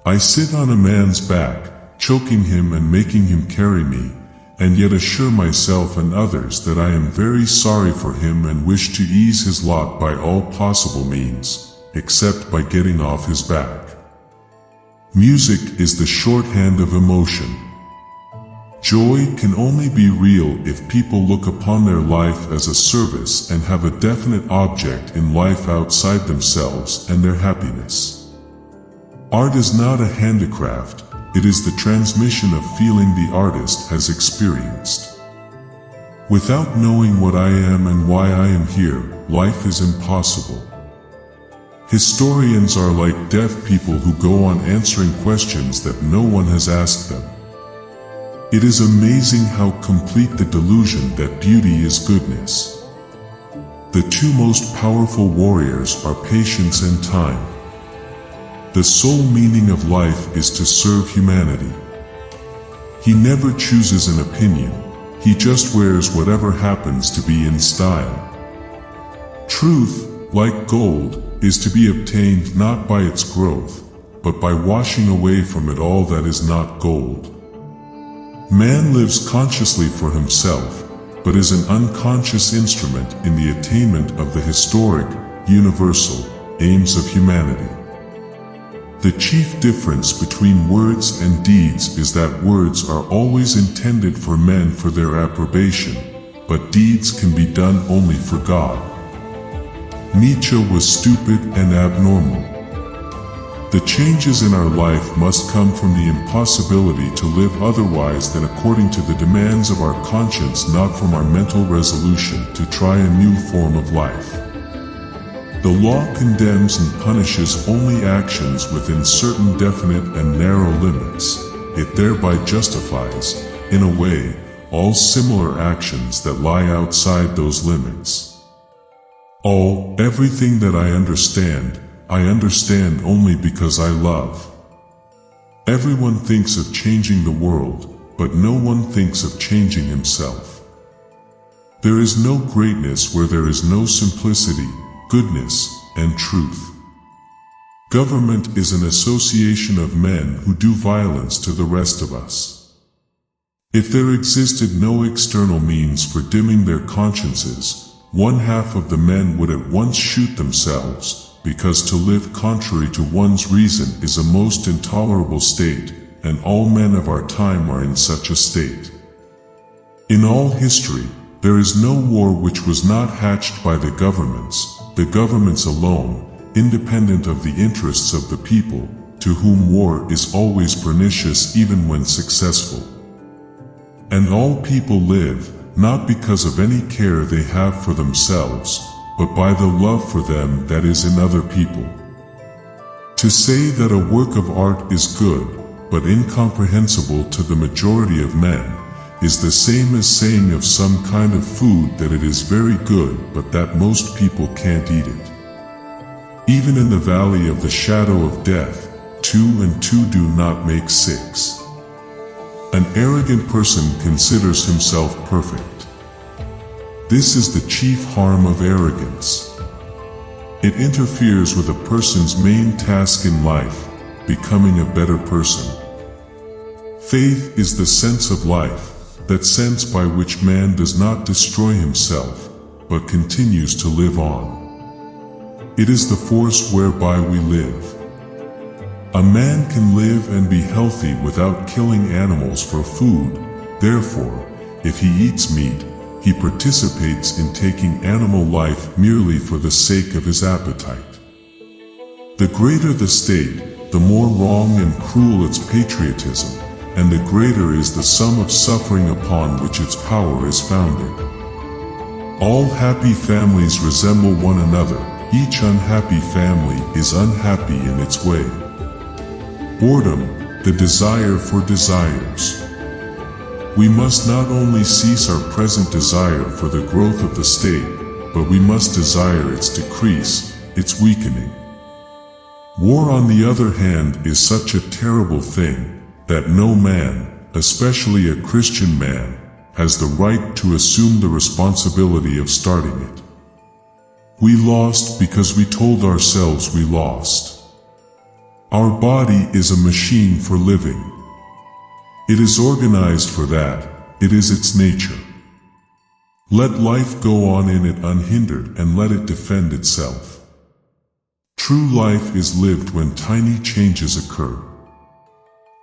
I sit on a man's back, choking him and making him carry me, and yet assure myself and others that I am very sorry for him and wish to ease his lot by all possible means, except by getting off his back. Music is the shorthand of emotion. Joy can only be real if people look upon their life as a service and have a definite object in life outside themselves and their happiness. Art is not a handicraft. It is the transmission of feeling the artist has experienced. Without knowing what I am and why I am here, life is impossible. Historians are like deaf people who go on answering questions that no one has asked them. It is amazing how complete the delusion that beauty is goodness. The two most powerful warriors are patience and time. The sole meaning of life is to serve humanity. He never chooses an opinion, he just wears whatever happens to be in style. Truth, like gold, is to be obtained not by its growth, but by washing away from it all that is not gold. Man lives consciously for himself, but is an unconscious instrument in the attainment of the historic, universal aims of humanity. The chief difference between words and deeds is that words are always intended for men for their approbation, but deeds can be done only for God. Nietzsche was stupid and abnormal. The changes in our life must come from the impossibility to live otherwise than according to the demands of our conscience, not from our mental resolution to try a new form of life. The law condemns and punishes only actions within certain definite and narrow limits. It thereby justifies, in a way, all similar actions that lie outside those limits. Everything that I understand only because I love. Everyone thinks of changing the world, but no one thinks of changing himself. There is no greatness where there is no simplicity, goodness, and truth. Government is an association of men who do violence to the rest of us. If there existed no external means for dimming their consciences, one half of the men would at once shoot themselves, because to live contrary to one's reason is a most intolerable state, and all men of our time are in such a state. In all history, there is no war which was not hatched by the governments alone, independent of the interests of the people, to whom war is always pernicious even when successful. And all people live, not because of any care they have for themselves, but by the love for them that is in other people. To say that a work of art is good, but incomprehensible to the majority of men, is the same as saying of some kind of food that it is very good but that most people can't eat it. Even in the valley of the shadow of death, 2 and 2 do not make 6. An arrogant person considers himself perfect. This is the chief harm of arrogance. It interferes with a person's main task in life, becoming a better person. Faith is the sense of life, that sense by which man does not destroy himself, but continues to live on. It is the force whereby we live. A man can live and be healthy without killing animals for food. Therefore, if he eats meat, he participates in taking animal life merely for the sake of his appetite. The greater the state, the more wrong and cruel its patriotism, and the greater is the sum of suffering upon which its power is founded. All happy families resemble one another. Each unhappy family is unhappy in its way. Boredom, the desire for desires. We must not only cease our present desire for the growth of the state, but we must desire its decrease, its weakening. War, on the other hand, is such a terrible thing, that no man, especially a Christian man, has the right to assume the responsibility of starting it. We lost because we told ourselves we lost. Our body is a machine for living. It is organized for that, it is its nature. Let life go on in it unhindered and let it defend itself. True life is lived when tiny changes occur.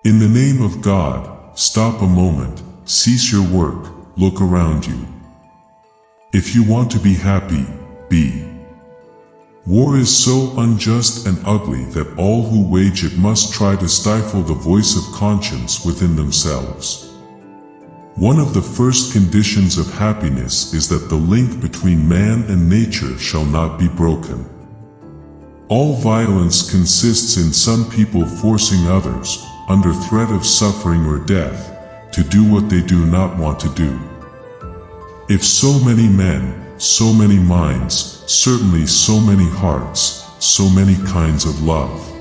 In the name of God, stop a moment, cease your work, look around you. If you want to be happy, be. War is so unjust and ugly that all who wage it must try to stifle the voice of conscience within themselves. One of the first conditions of happiness is that the link between man and nature shall not be broken. All violence consists in some people forcing others, under threat of suffering or death, to do what they do not want to do. If so many men, so many minds, certainly so many hearts, so many kinds of love.